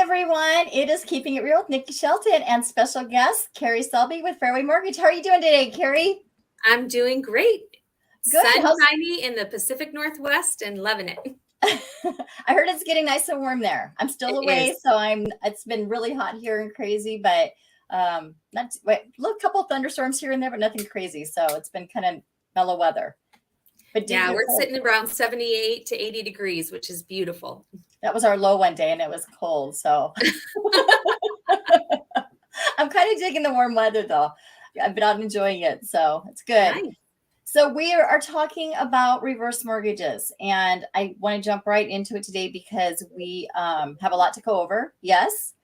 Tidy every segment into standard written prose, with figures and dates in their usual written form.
everyone. It is Keeping It Real with Niki Shelton and special guest Kerri Selby with Fairway Mortgage. How are you doing today, Kerri? I'm doing great. Good. Sunshiny in the Pacific Northwest and loving it. I heard it's getting nice and warm there. I'm still away, so it's been really hot here and crazy, but a couple of thunderstorms here and there, but nothing crazy. So it's been kind of mellow weather. But yeah, we're sitting around 78 to 80 degrees, which is beautiful. That was our low one day and it was cold. So I'm kind of digging the warm weather though. I've been out enjoying it. So it's good. Nice. So we are talking about reverse mortgages, and I want to jump right into it today because we have a lot to go over. Yes.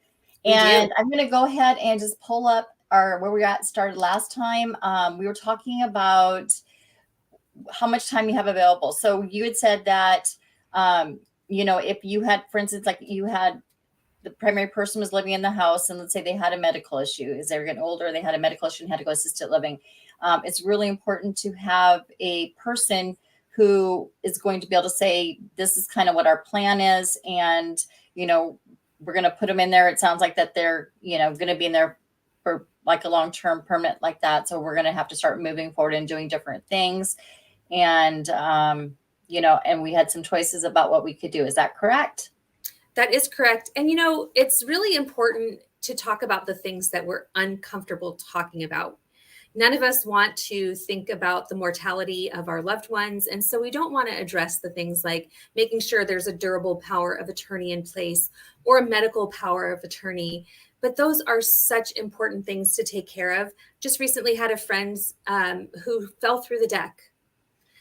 And I'm going to go ahead and just pull up where we got started last time. We were talking about how much time you have available. So you had said that, if you had, for instance, like you had the primary person was living in the house and let's say they had a medical issue, as they were getting older, they had a medical issue and had to go assisted living. It's really important to have a person who is going to be able to say, this is kind of what our plan is. And, we're going to put them in there. It sounds like that they're, going to be in there for like a long-term permanent like that. So we're going to have to start moving forward and doing different things. And, and we had some choices about what we could do. Is that correct? That is correct. And, it's really important to talk about the things that we're uncomfortable talking about. None of us want to think about the mortality of our loved ones. And so we don't want to address the things like making sure there's a durable power of attorney in place or a medical power of attorney. But those are such important things to take care of. Just recently had a friend who fell through the deck.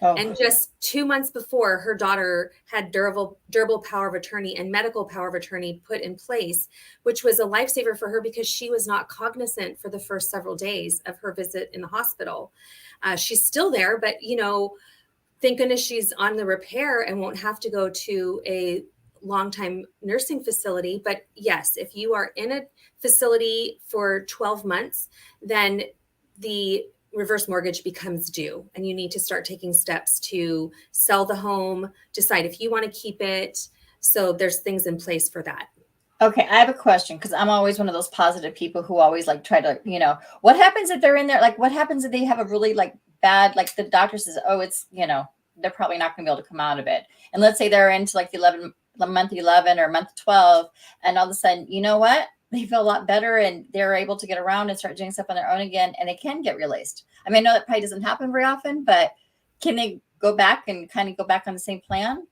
Oh. And just 2 months before, her daughter had durable power of attorney and medical power of attorney put in place, which was a lifesaver for her because she was not cognizant for the first several days of her visit in the hospital. She's still there, but, thank goodness she's on the repair and won't have to go to a long-time nursing facility. But yes, if you are in a facility for 12 months, then the reverse mortgage becomes due and you need to start taking steps to sell the home, decide if you want to keep it. So there's things in place for that. Okay. I have a question because I'm always one of those positive people who always like try to, what happens if they're in there? Like what happens if they have a really like bad, like the doctor says, oh, it's, they're probably not going to be able to come out of it. And let's say they're into like month 11 or month 12. And all of a sudden, you know what? They feel a lot better and they're able to get around and start doing stuff on their own again. And they can get released. I mean, I know that probably doesn't happen very often, but can they go back and kind of go back on the same plan?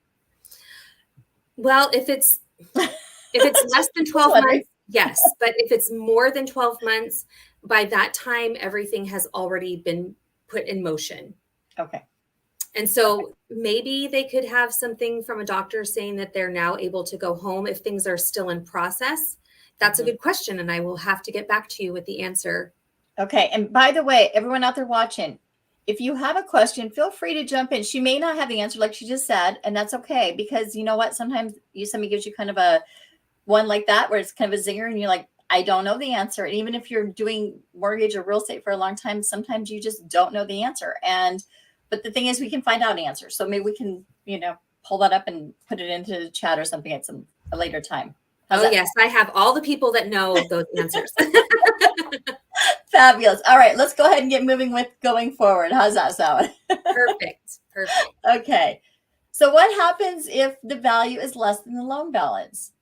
Well, if it's less than 12 months, yes. But if it's more than 12 months, by that time, everything has already been put in motion. Okay. And so maybe they could have something from a doctor saying that they're now able to go home if things are still in process. That's a good question. And I will have to get back to you with the answer. Okay. And by the way, everyone out there watching, if you have a question, feel free to jump in. She may not have the answer like she just said, and that's okay. Because you know what? Sometimes somebody gives you kind of a one like that, where it's kind of a zinger and you're like, I don't know the answer. And even if you're doing mortgage or real estate for a long time, sometimes you just don't know the answer. But the thing is, we can find out answers. So maybe we can, pull that up and put it into the chat or something at a later time. Yes. I have all the people that know those answers. Fabulous. All right. Let's go ahead and get moving with going forward. How's that sound? Perfect. Okay. So what happens if the value is less than the loan balance?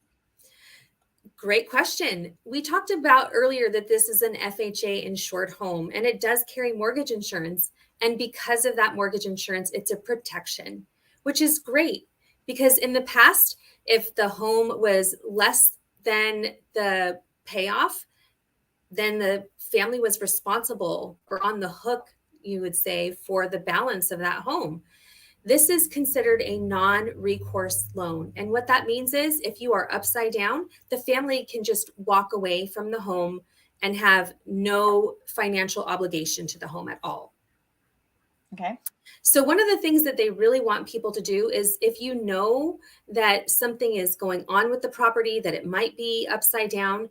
Great question. We talked about earlier that this is an FHA insured home and it does carry mortgage insurance. And because of that mortgage insurance, it's a protection, which is great because in the past, if the home was less than the payoff, then the family was responsible or on the hook, you would say, for the balance of that home. This is considered a non-recourse loan. And what that means is if you are upside down, the family can just walk away from the home and have no financial obligation to the home at all. Okay. So one of the things that they really want people to do is if you know that something is going on with the property, that it might be upside down,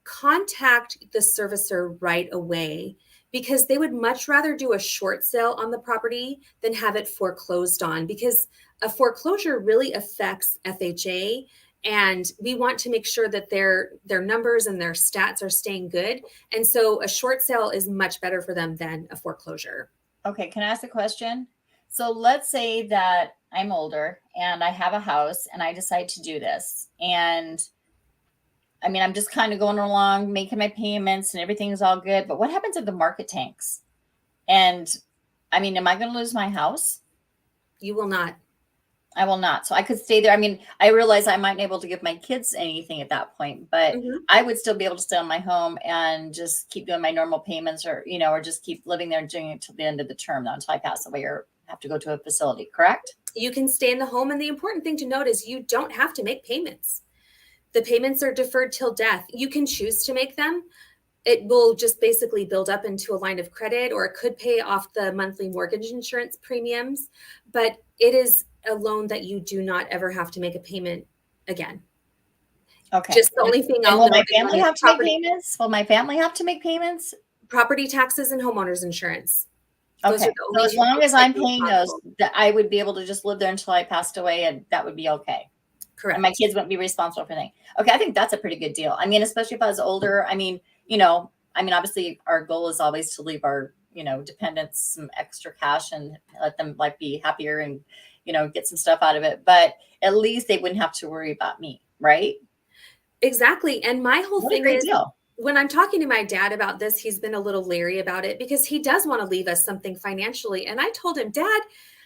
contact the servicer right away because they would much rather do a short sale on the property than have it foreclosed on because a foreclosure really affects FHA And we want to make sure that their numbers and their stats are staying good. And so a short sale is much better for them than a foreclosure. Okay, can I ask a question? So let's say that I'm older and I have a house and I decide to do this. And I mean, I'm just kind of going along, making my payments and everything's all good. But what happens if the market tanks? And I mean, am I going to lose my house? You will not. I will not. So I could stay there. I mean, I realize I might not be able to give my kids anything at that point, but I would still be able to stay on my home and just keep doing my normal payments, or, you know, or just keep living there and doing it till the end of the term, not until I pass away or have to go to a facility, correct? You can stay in the home. And the important thing to note is you don't have to make payments. The payments are deferred till death. You can choose to make them. It will just basically build up into a line of credit, or it could pay off the monthly mortgage insurance premiums. But it is a loan that you do not ever have to make a payment again. Okay. Just the only thing I'll will my family have to make payments? Will my family have to make payments? Property taxes and homeowners insurance. Okay. So as long as I'm paying those, that I would be able to just live there until I passed away, and that would be okay. Correct. And my kids wouldn't be responsible for anything. Okay. I think that's a pretty good deal. I mean, especially if I was older, I mean, you know, obviously our goal is always to leave our, you know, dependents some extra cash and let them like be happier and, you know, get some stuff out of it. But at least they wouldn't have to worry about me. Right. Exactly. And my whole thing is, deal. When I'm talking to my dad about this, he's been a little leery about it because he does want to leave us something financially. And I told him, Dad,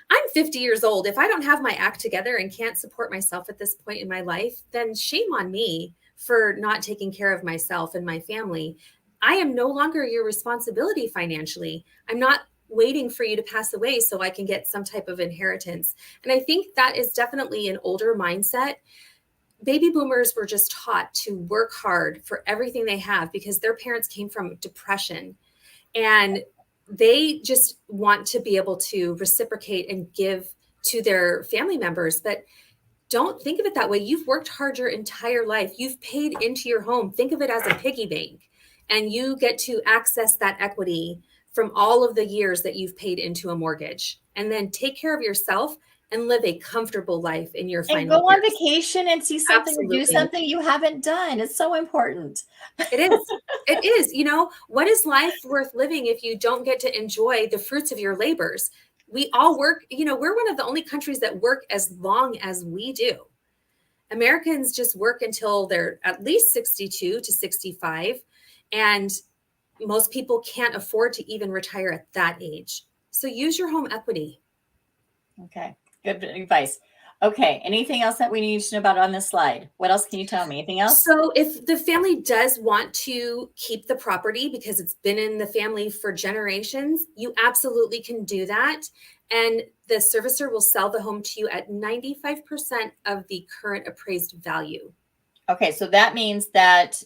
I'm 50 years old. If I don't have my act together and can't support myself at this point in my life, then shame on me for not taking care of myself and my family. I am no longer your responsibility financially. I'm not waiting for you to pass away so I can get some type of inheritance. And I think that is definitely an older mindset. Baby boomers were just taught to work hard for everything they have because their parents came from depression, and they just want to be able to reciprocate and give to their family members. But don't think of it that way. You've worked hard your entire life. You've paid into your home. Think of it as a piggy bank, and you get to access that equity from all of the years that you've paid into a mortgage, and then take care of yourself and live a comfortable life in your final years. And go on years. vacation and see something or do something you haven't done. It's so important. It is. It is. You know, what is life worth living if you don't get to enjoy the fruits of your labors? We all work, you know, we're one of the only countries that work as long as we do. Americans just work until they're at least 62 to 65. And most people can't afford to even retire at that age. So use your home equity. Okay. Good advice. Okay. Anything else that we need to know about on this slide? What else can you tell me? Anything else? So if the family does want to keep the property because it's been in the family for generations, you absolutely can do that. And the servicer will sell the home to you at 95% of the current appraised value. Okay. So that means that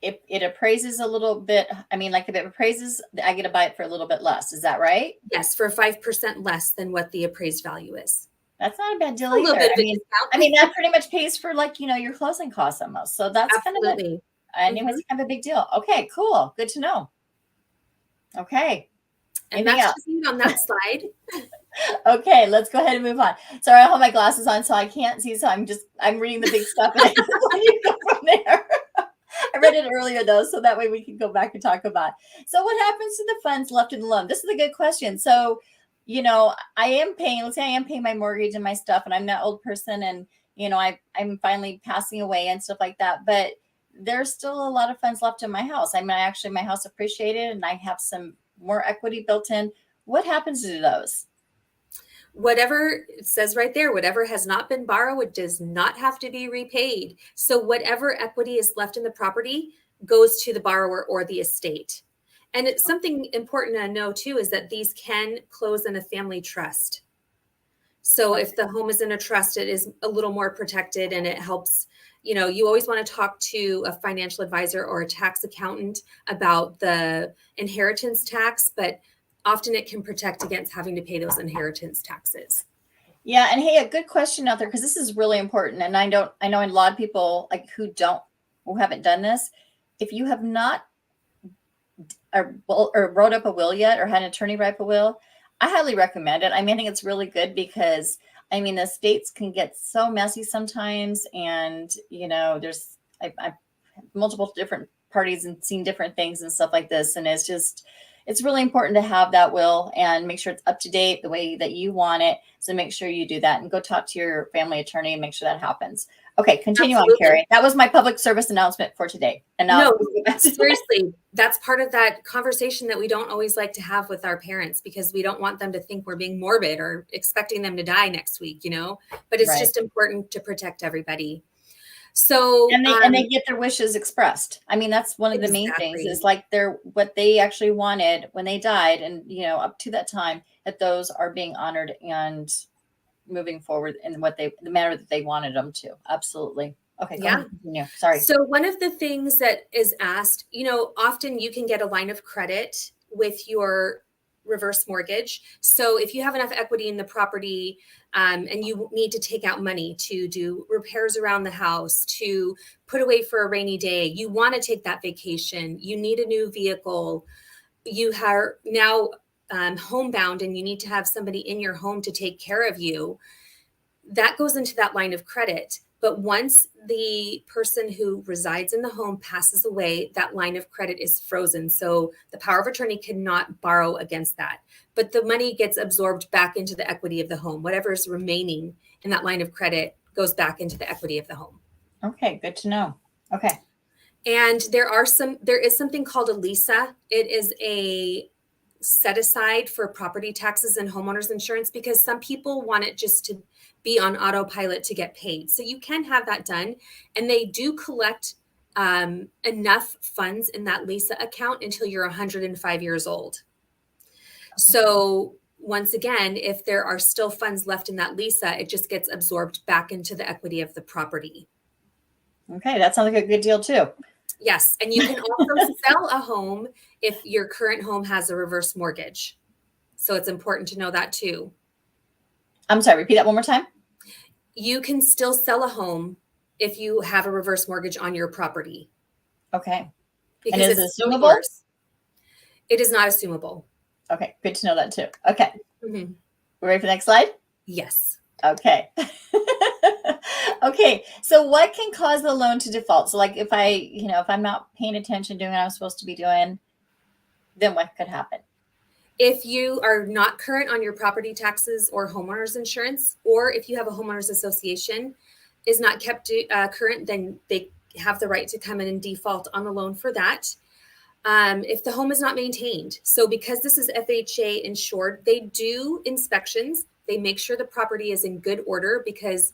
if it appraises a little bit, I mean, like if it appraises, I get to buy it for a little bit less. Is that right? Yes, for 5% less than what the appraised value is. That's not a bad deal either. I mean, that pretty much pays for like, you know, your closing costs almost. So that's absolutely kind of kind of a big deal. Okay, cool. Good to know. Okay. And that's just it on that slide. Okay, let's go ahead and move on. Sorry, I have my glasses on, so I can't see. So I'm reading the big stuff and I go from there. I read it earlier though, so that way we can go back and talk about. So what happens to the funds left in the loan? This is a good question. So, you know, let's say I am paying my mortgage and my stuff, and I'm that old person, and, you know, I'm finally passing away and stuff like that. But there's still a lot of funds left in my house. I mean, my house appreciated and I have some more equity built in. What happens to those? Whatever it says right there, whatever has not been borrowed does not have to be repaid. So whatever equity is left in the property goes to the borrower or the estate. And it's something important to know too, is that these can close in a family trust. So if the home is in a trust, it is a little more protected, and it helps. You know, you always want to talk to a financial advisor or a tax accountant about the inheritance tax, but often it can protect against having to pay those inheritance taxes. Yeah. And hey, a good question out there, because this is really important. And I know a lot of people like who haven't done this. If you have not or wrote up a will yet or had an attorney write up a will, I highly recommend it. I mean, I think it's really good because I mean, the states can get so messy sometimes, and there's I've multiple different parties and seen different things and stuff like this, and it's really important to have that will and make sure it's up to date the way that you want it. So make sure you do that and go talk to your family attorney and make sure that happens. Okay, continue Absolutely. on, Kerri. That was my public service announcement for today. And now seriously, that's part of that conversation that we don't always like to have with our parents, because we don't want them to think we're being morbid or expecting them to die next week, but it's just important to protect everybody. So and they get their wishes expressed. I mean, that's one of the main things, is like what they actually wanted when they died, and up to that time, that those are being honored and moving forward in the manner that they wanted them to. Absolutely. Okay. Go ahead, continue. Sorry. So one of the things that is asked, often you can get a line of credit with your reverse mortgage. So if you have enough equity in the property, and you need to take out money to do repairs around the house, to put away for a rainy day, you want to take that vacation, you need a new vehicle, you are now homebound and you need to have somebody in your home to take care of you, that goes into that line of credit. But once the person who resides in the home passes away, that line of credit is frozen. So the power of attorney cannot borrow against that. But the money gets absorbed back into the equity of the home. Whatever is remaining in that line of credit goes back into the equity of the home. Okay, good to know. Okay. And there is something called a LISA. It is a set aside for property taxes and homeowners insurance, because some people want it just to be on autopilot to get paid. So you can have that done. And they do collect enough funds in that LISA account until you're 105 years old. So once again, if there are still funds left in that LISA, it just gets absorbed back into the equity of the property. Okay, that sounds like a good deal too. Yes. And you can also sell a home if your current home has a reverse mortgage. So it's important to know that too. I'm sorry, repeat that one more time. You can still sell a home if you have a reverse mortgage on your property. Okay. Because and is it assumable? It is not assumable. Okay, good to know that too. Okay. Mm-hmm. We're ready for the next slide? Yes. Okay. Okay. So what can cause the loan to default? So like if I'm not paying attention, doing what I'm supposed to be doing, then what could happen? If you are not current on your property taxes or homeowners insurance, or if you have a homeowners association is not kept current, then they have the right to come in and default on the loan for that. If the home is not maintained. So because this is FHA insured, they do inspections. They make sure the property is in good order, because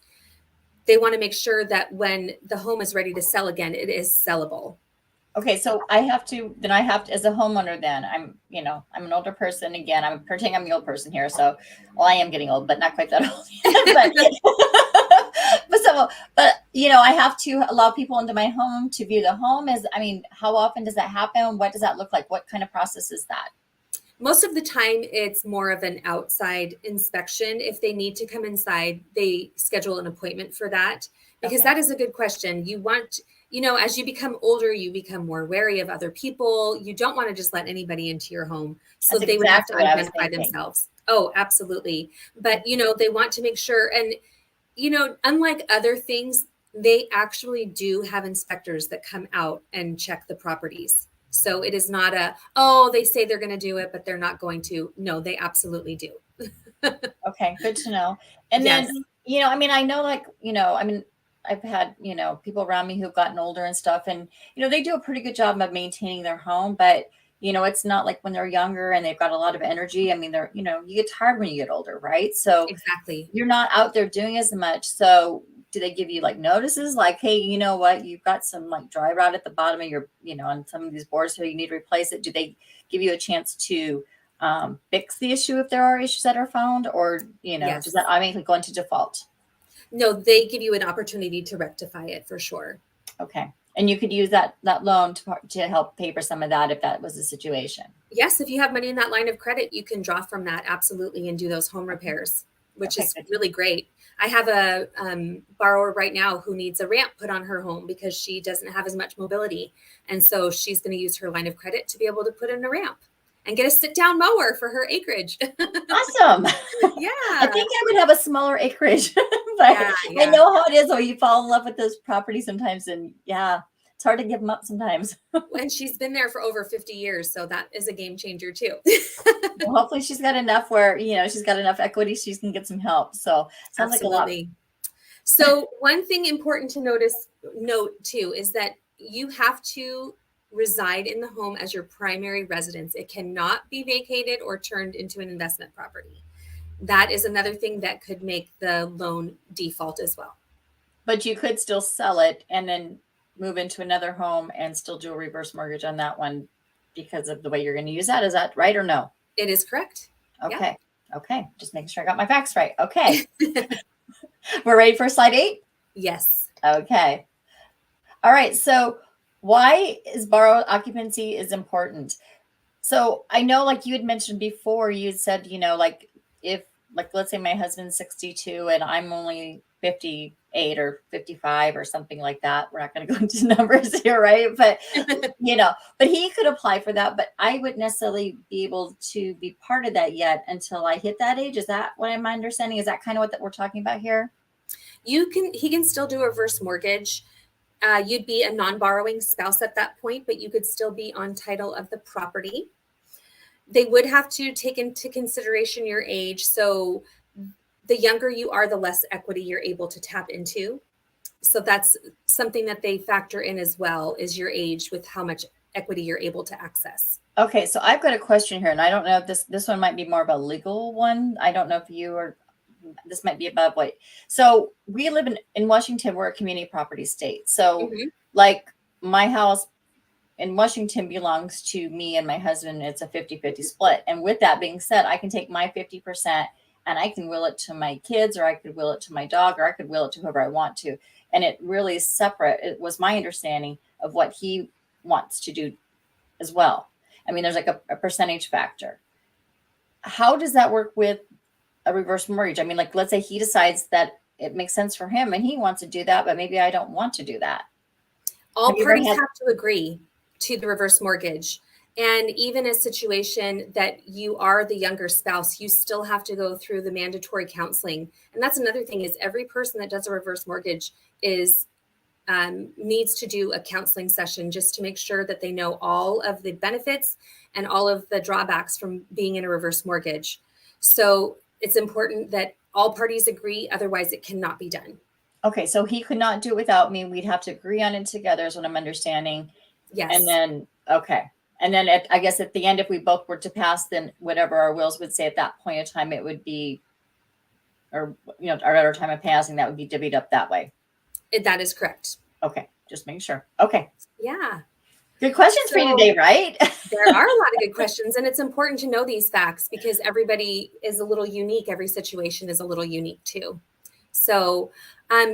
they want to make sure that when the home is ready to sell again, it is sellable. Okay, so I have to, as a homeowner, then I'm an older person. Again, I'm pretending I'm the old person here. So, well, I am getting old, but not quite that old. but I have to allow people into my home to view the home. How often does that happen? What does that look like? What kind of process is that? Most of the time, it's more of an outside inspection. If they need to come inside, they schedule an appointment for that, because that is a good question. You want, as you become older, you become more wary of other people. You don't want to just let anybody into your home. So they would have to identify themselves. Oh, absolutely. But, they want to make sure. And, unlike other things, they actually do have inspectors that come out and check the properties. So it is not they say they're going to do it, but they're not going to. No, they absolutely do. Okay, good to know. And then, I know, I've had, people around me who've gotten older and stuff, and, they do a pretty good job of maintaining their home, but, it's not like when they're younger and they've got a lot of energy. They're, you get tired when you get older, right? So exactly, you're not out there doing as much. So do they give you like notices like, hey, you know what, you've got some like dry rot at the bottom of your, on some of these boards, so you need to replace it? Do they give you a chance to fix the issue if there are issues that are found, or, does that automatically go into default? No, they give you an opportunity to rectify it for sure. Okay. And you could use that loan to help pay for some of that if that was the situation. Yes. If you have money in that line of credit, you can draw from that. Absolutely. And do those home repairs, which is really great. I have a borrower right now who needs a ramp put on her home because she doesn't have as much mobility. And so she's going to use her line of credit to be able to put in a ramp. and get a sit down mower for her acreage. Awesome. Yeah. I think I would have a smaller acreage, but Yeah. I know how it is when you fall in love with those properties sometimes. And yeah, it's hard to give them up sometimes. And she's been there for over 50 years. So that is a game changer too. Well, hopefully she's got enough where, she's got enough equity. She can get some help. So sounds Absolutely. like a lot. So one thing important to note too, is that you have to reside in the home as your primary residence. It cannot be vacated or turned into an investment property. That is another thing that could make the loan default as well. But you could still sell it and then move into another home and still do a reverse mortgage on that one because of the way you're going to use that. Is that right or no? It is correct. Okay. Yeah. Okay. Just making sure I got my facts right. Okay. We're ready for slide 8? Yes. Okay. All right. So why is borrowed occupancy is important? So I know, like you had mentioned before, you said, like if, like, let's say my husband's 62 and I'm only 58 or 55 or something like that. We're not going to go into numbers here, right? But, but he could apply for that, but I wouldn't necessarily be able to be part of that yet until I hit that age. Is that what I'm understanding? Is that kind of what we're talking about here? He can still do a reverse mortgage. You'd be a non-borrowing spouse at that point, but you could still be on title of the property. They would have to take into consideration your age. So the younger you are, the less equity you're able to tap into. So that's something that they factor in as well, is your age with how much equity you're able to access. Okay, so I've got a question here, and I don't know if this one might be more of a legal one. I don't know if this might be above what. So we live in Washington. We're a community property state. So like my house in Washington belongs to me and my husband. It's a 50-50 split. And with that being said, I can take my 50% and I can will it to my kids, or I could will it to my dog, or I could will it to whoever I want to. And it really is separate. It was my understanding of what he wants to do as well. I mean, there's like a percentage factor. How does that work with a reverse mortgage? I mean, like, let's say he decides that it makes sense for him and he wants to do that, but maybe I don't want to do that. All parties have to agree to the reverse mortgage. And even a situation that you are the younger spouse, you still have to go through the mandatory counseling. And that's another thing, is every person that does a reverse mortgage needs to do a counseling session just to make sure that they know all of the benefits and all of the drawbacks from being in a reverse mortgage. So it's important that all parties agree, otherwise it cannot be done. Okay, so he could not do it without me. We'd have to agree on it together is what I'm understanding. Yes. And then, okay. And then I guess at the end, if we both were to pass, then whatever our wills would say at that point in time, it would be, or, our time of passing, that would be divvied up that way. That is correct. Okay, just making sure. Okay. Yeah. Good questions for you today, right? There are a lot of good questions, and it's important to know these facts because everybody is a little unique. Every situation is a little unique too. So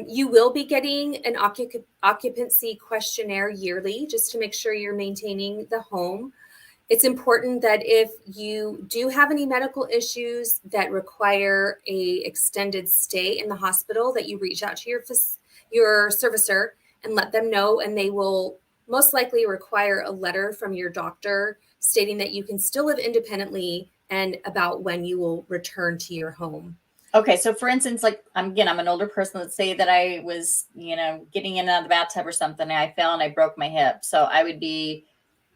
you will be getting an occupancy questionnaire yearly just to make sure you're maintaining the home. It's important that if you do have any medical issues that require a extended stay in the hospital, that you reach out to your servicer and let them know, and they will most likely require a letter from your doctor stating that you can still live independently and about when you will return to your home. Okay. So for instance, like, I'm an older person. Let's say that I was, getting in and out of the bathtub or something, and I fell and I broke my hip. So I would be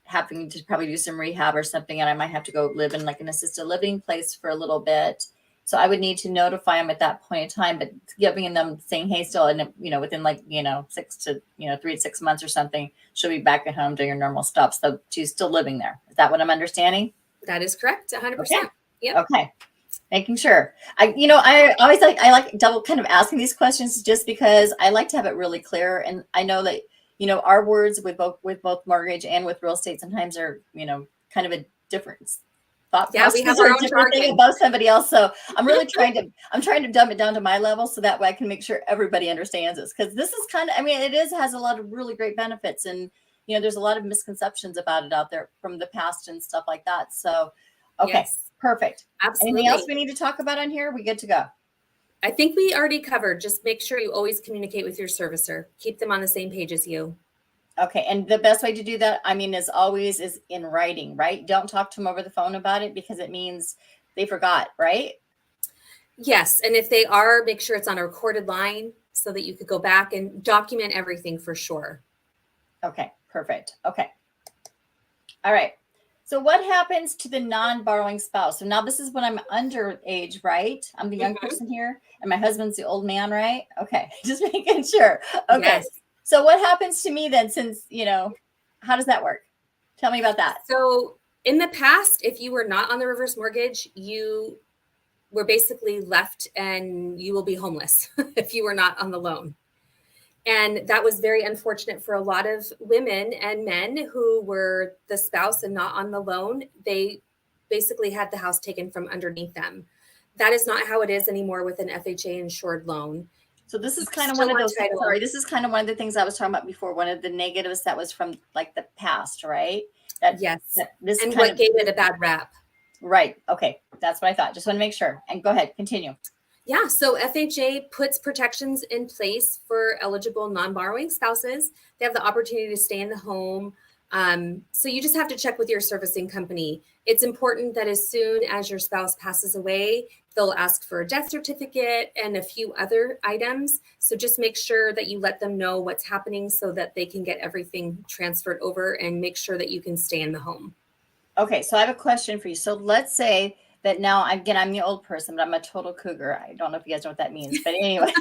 having to probably do some rehab or something, and I might have to go live in like an assisted living place for a little bit. So I would need to notify them at that point in time, but giving them saying, hey, still, and within 3 to 6 months or something, she'll be back at home doing her normal stuff. So she's still living there. Is that what I'm understanding? That is correct. 100%. Okay. Yep. Okay. Making sure. I always like double kind of asking these questions just because I like to have it really clear. And I know that, our words with both mortgage and with real estate sometimes are, kind of a difference. Yeah, we have our own thing above somebody else. So I'm really trying to dumb it down to my level so that way I can make sure everybody understands this. Because this is has a lot of really great benefits. And, there's a lot of misconceptions about it out there from the past and stuff like that. So, okay, yes. Perfect. Absolutely. Anything else we need to talk about on here? We good to go? I think we already covered. Just make sure you always communicate with your servicer. Keep them on the same page as you. Okay. And the best way to do that, I mean, as always, is in writing, right? Don't talk to them over the phone about it because it means they forgot, right? Yes. And if they are, make sure it's on a recorded line so that you could go back and document everything for sure. Okay. Perfect. Okay. All right. So what happens to the non-borrowing spouse? So now this is when I'm underage, right? I'm the young person here, and my husband's the old man, right? Okay. Just making sure. Okay. Yes. So what happens to me then since, how does that work? Tell me about that. So in the past, if you were not on the reverse mortgage, you were basically left and you will be homeless if you were not on the loan. And that was very unfortunate for a lot of women and men who were the spouse and not on the loan. They basically had the house taken from underneath them. That is not how it is anymore with an FHA insured loan. So this is kind of one of those, this is kind of one of the things I was talking about before. One of the negatives that was from like the past, right? Yes. And what gave it a bad rap. Right. Okay. That's what I thought. Just want to make sure. And go ahead, continue. Yeah. So FHA puts protections in place for eligible non-borrowing spouses. They have the opportunity to stay in the home. So you just have to check with your servicing company. It's important that as soon as your spouse passes away, they'll ask for a death certificate and a few other items. So just make sure that you let them know what's happening so that they can get everything transferred over and make sure that you can stay in the home. Okay. So I have a question for you. So let's say that now, again, I'm the old person, but I'm a total cougar. I don't know if you guys know what that means, but anyway.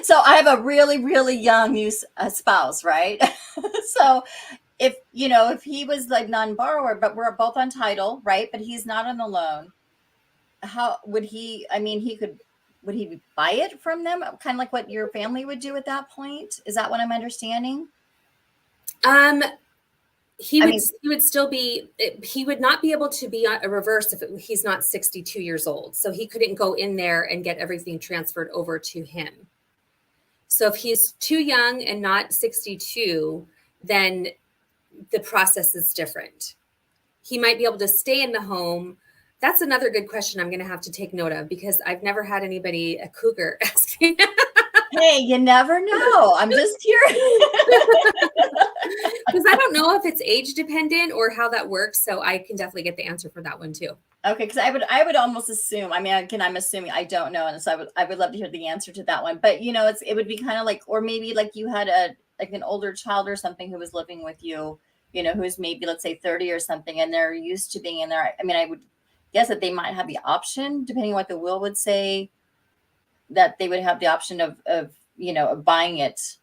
So I have a really, really young new spouse, right? So if he was like non-borrower, but we're both on title, right? But he's not on the loan. How would he? I mean, would he buy it from them? Kind of like what your family would do at that point? Is that what I'm understanding? He would still be, he would not be able to be on a reverse if he's not 62 years old. So he couldn't go in there and get everything transferred over to him. So if he's too young and not 62, then the process is different. He might be able to stay in the home. That's another good question I'm going to have to take note of because I've never had anybody, a cougar, asking. Hey, you never know. I'm just curious. Because I don't know if it's age dependent or how that works. So I can definitely get the answer for that one too. Okay, because I would almost assume. I mean, again, I'm assuming I don't know, and so I would love to hear the answer to that one. But it would be kind of like, or maybe like you had an older child or something who was living with you, who's maybe let's say 30 or something, and they're used to being in there. I mean, I would guess that they might have the option, depending on what the will would say, that they would have the option of buying it.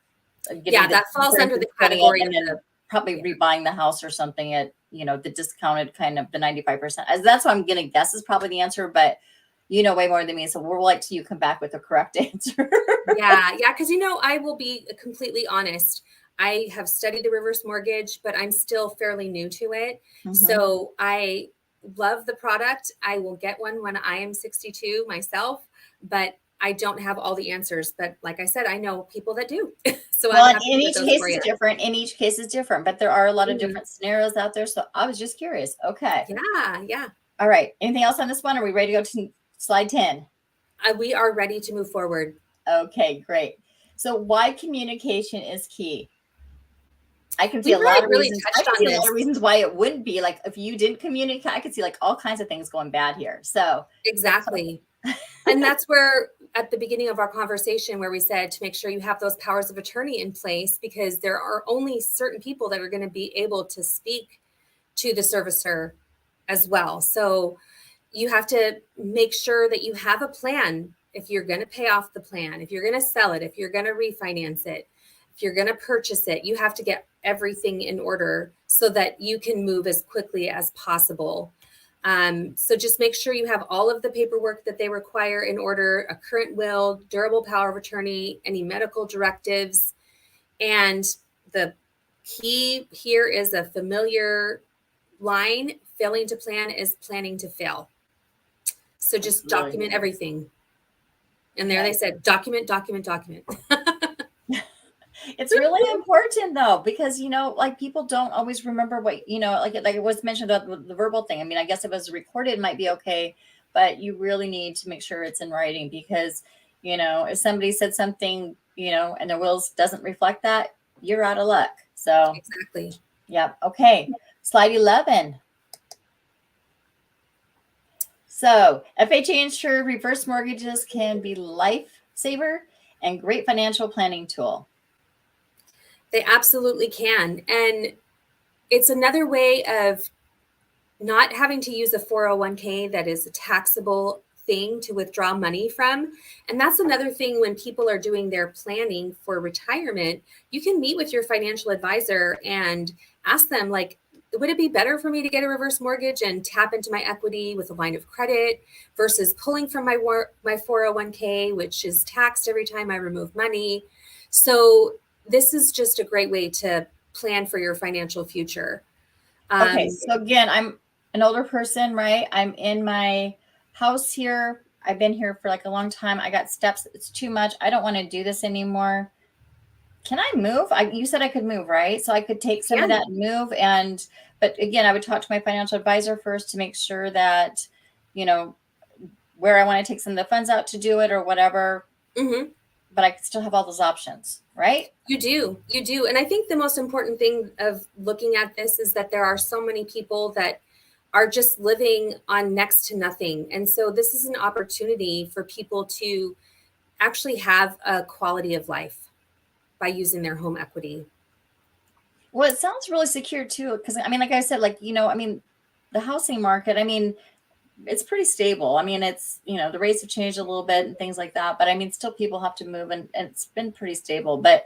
Yeah, that falls under the category and then probably rebuying the house or something at the discounted kind of the 95%. That's what I'm gonna guess is probably the answer, but way more than me. So we'll wait till you come back with the correct answer. Yeah, because I will be completely honest. I have studied the reverse mortgage, but I'm still fairly new to it. Mm-hmm. So I love the product. I will get one when I am 62 myself, but I don't have all the answers. But like I said, I know people that do. So in each case is different. In each case is different, but there are a lot of different scenarios out there. So I was just curious. Okay. Yeah. All right. Anything else on this one? Are we ready to go to slide 10? We are ready to move forward. Okay, great. So why communication is key? I can see a lot of reasons. I can see a lot of reasons why it wouldn't be. Like if you didn't communicate, I could see like all kinds of things going bad here. So exactly. And that's where at the beginning of our conversation where we said to make sure you have those powers of attorney in place because there are only certain people that are going to be able to speak to the servicer as well. So you have to make sure that you have a plan if you're going to pay off the plan, if you're going to sell it, if you're going to refinance it, if you're going to purchase it, you have to get everything in order so that you can move as quickly as possible. So just make sure you have all of the paperwork that they require in order, a current will, durable power of attorney, any medical directives. And the key here is a familiar line. Failing to plan is planning to fail. So just document everything. And there they said, document. It's really important though, because, like people don't always remember what, like it was mentioned about the verbal thing. I mean, I guess if it was recorded, it might be okay, but you really need to make sure it's in writing because, if somebody said something, and their wills doesn't reflect that, you're out of luck. So Exactly. yep. Okay. Slide 11. So FHA insured reverse mortgages can be lifesaver and great financial planning tool. They absolutely can. And it's another way of not having to use a 401k that is a taxable thing to withdraw money from. And that's another thing when people are doing their planning for retirement, you can meet with your financial advisor and ask them, like, would it be better for me to get a reverse mortgage and tap into my equity with a line of credit versus pulling from my 401k, which is taxed every time I remove money? So this is just a great way to plan for your financial future. Okay, so again, I'm an older person, right? I'm in my house here. I've been here for like a long time. I got steps. It's too much. I don't want to do this anymore. Can I move? You said I could move, right? So I could take some of that and move. But again, I would talk to my financial advisor first to make sure that, where I want to take some of the funds out to do it or whatever. Mm-hmm. But I could still have all those options, right? You do. And I think the most important thing of looking at this is that there are so many people that are just living on next to nothing. And so this is an opportunity for people to actually have a quality of life by using their home equity. Well, it sounds really secure too. Because like I said, the housing market, it's pretty stable. It's, the rates have changed a little bit and things like that. But still people have to move and it's been pretty stable. But,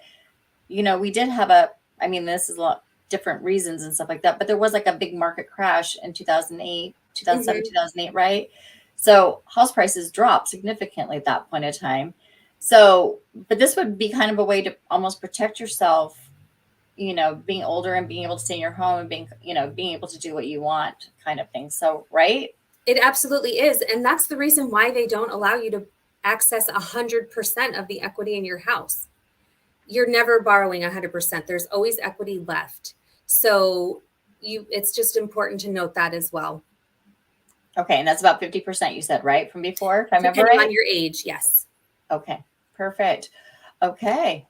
we did have this is a lot different reasons and stuff like that. But there was like a big market crash in 2008, 2007, 2008, right? So house prices dropped significantly at that point in time. So, but this would be kind of a way to almost protect yourself, being older and being able to stay in your home and being able to do what you want kind of thing. So, right? It absolutely is. And that's the reason why they don't allow you to access 100% of the equity in your house. You're never borrowing 100%. There's always equity left. So it's just important to note that as well. Okay. And that's about 50%, you said, right? From before, if I remember right? Depending on your age, yes. Okay. Perfect. Okay.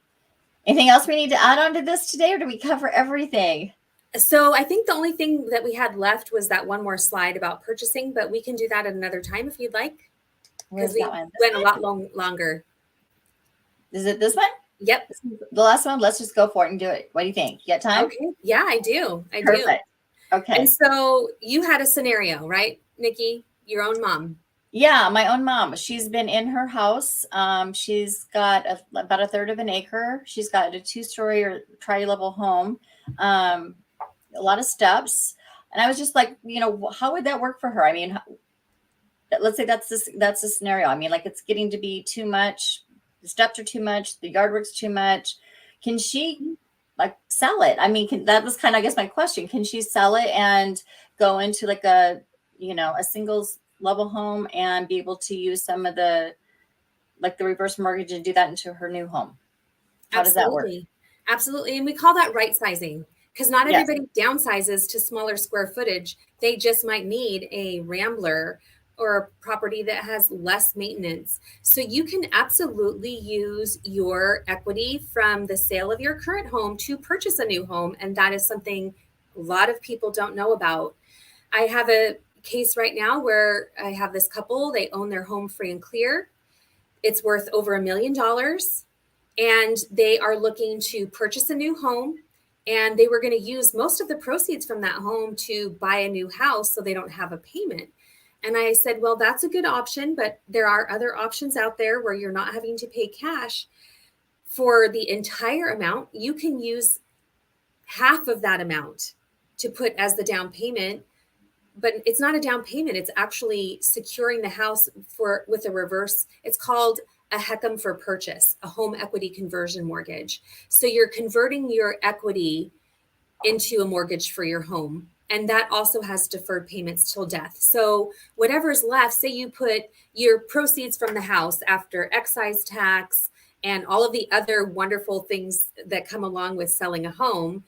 Anything else we need to add on to this today, or do we cover everything? So I think the only thing that we had left was that one more slide about purchasing, but we can do that at another time if you'd like. Because we went a lot longer. Is it this one? Yep. The last one. Let's just go for it and do it. What do you think? You got time? Okay. Yeah, I do. Perfect. Okay. And so you had a scenario, right, Niki? Your own mom. Yeah, my own mom. She's been in her house. She's got about a third of an acre. She's got a 2-story or tri-level home. A lot of steps. And I was just like, how would that work for her? Let's say that's the scenario. It's getting to be too much. The steps are too much. The yard work's too much. Can she sell it? That was kind of, I guess, my question. Can she sell it and go into like a singles level home and be able to use some of the reverse mortgage and do that into her new home? How does that work? Absolutely. And we call that right sizing, because not everybody downsizes to smaller square footage. They just might need a rambler or a property that has less maintenance. So you can absolutely use your equity from the sale of your current home to purchase a new home. And that is something a lot of people don't know about. I have a case right now where I have this couple. They own their home free and clear. It's worth over $1 million. And they are looking to purchase a new home. And they were going to use most of the proceeds from that home to buy a new house so they don't have a payment. And I said, well, that's a good option, but there are other options out there where you're not having to pay cash for the entire amount. You can use half of that amount to put as the down payment, but it's not a down payment. It's actually securing the house with a reverse. It's called a HECM for purchase, a home equity conversion mortgage. So you're converting your equity into a mortgage for your home. And that also has deferred payments till death. So whatever's left, say you put your proceeds from the house after excise tax and all of the other wonderful things that come along with selling a home,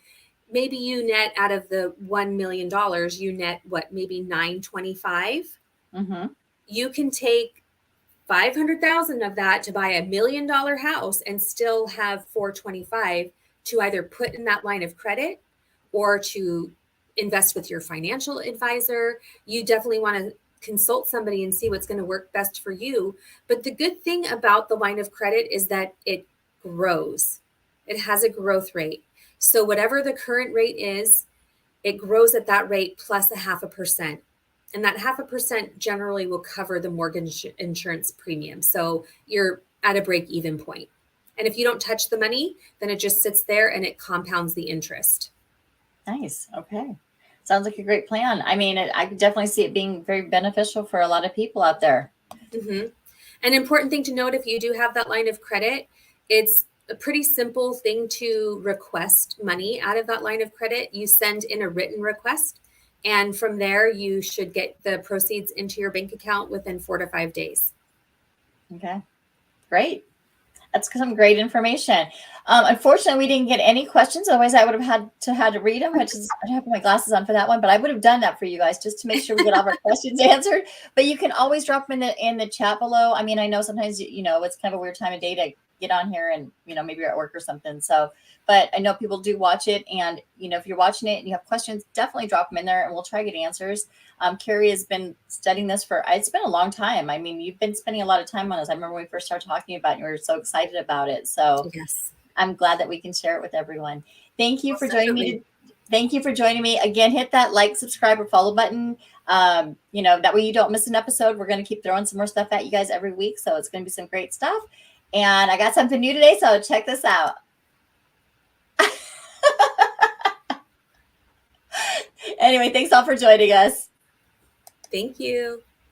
maybe you net out of the $1 million, you net maybe $925. Mm-hmm. You can take $500,000 of that to buy $1 million house and still have $425 to either put in that line of credit or to invest with your financial advisor, you definitely want to consult somebody and see what's going to work best for you. But the good thing about the line of credit is that it grows. It has a growth rate. So whatever the current rate is, it grows at that rate plus 0.5%. And that 0.5% generally will cover the mortgage insurance premium. So you're at a break even point. And if you don't touch the money, then it just sits there and it compounds the interest. Nice. Okay. Sounds like a great plan. I mean, I could definitely see it being very beneficial for a lot of people out there. Mm-hmm. An important thing to note, if you do have that line of credit, it's a pretty simple thing to request money out of that line of credit. You send in a written request, and from there, you should get the proceeds into your bank account within 4 to 5 days. Okay. Great. That's some great information. Unfortunately, we didn't get any questions. Otherwise, I would have had to read them, which is, I have my glasses on for that one, but I would have done that for you guys just to make sure we get all of our questions answered. But you can always drop them in the chat below. I mean, I know sometimes, it's kind of a weird time of day to get on here and, maybe you're at work or something. So, but I know people do watch it. And, if you're watching it and you have questions, definitely drop them in there and we'll try to get answers. Kerri has been studying this it's been a long time. I mean, you've been spending a lot of time on this. I remember when we first started talking about it, you were so excited about it. So yes, I'm glad that we can share it with everyone. Thank you for joining me. Thank you for joining me. Again, hit that like, subscribe, or follow button. That way you don't miss an episode. We're going to keep throwing some more stuff at you guys every week. So it's going to be some great stuff. And I got something new today. So check this out. Anyway, thanks all for joining us. Thank you.